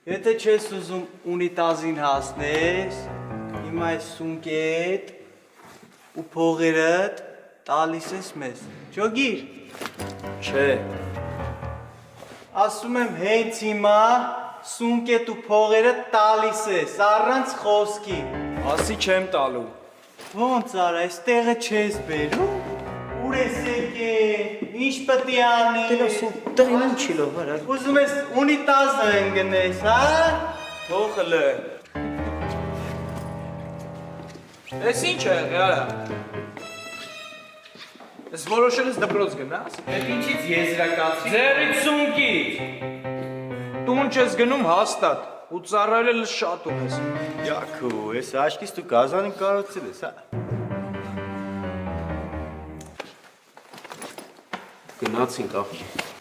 Եթե չես ուզում ունիտազին հասնես, հիմա այս սունկետ ու փողերդ տալիս ես մեզ, ճոգիր։ Չէ։ Ասում եմ հենց հիմա սունկետ ու փողերդ տալիս ես, առանց խոսքի։ Ասի չեմ տալու։ Ոնց արա, այս տեղը չես բերում։ Ուր ես եկել, ինչ պետք է անես։ Դելոսին տղին ինչիլով վրա։ Ուզում ես ունիտազը ընգնես, հա։ Թող լը։ Էս ինչ է եղել, արա։ Ես որոշել ես դպրոց գնաս։ Դեպ ինչից եզրակացրի։ Ձերից սունկից։ Տուն չես գնում հաստատ։ Ու ծառայել շատ ունես։ Յակու, ես աչքից դու գազանին կարոցել ես, հա։ Գնացինք աղջի։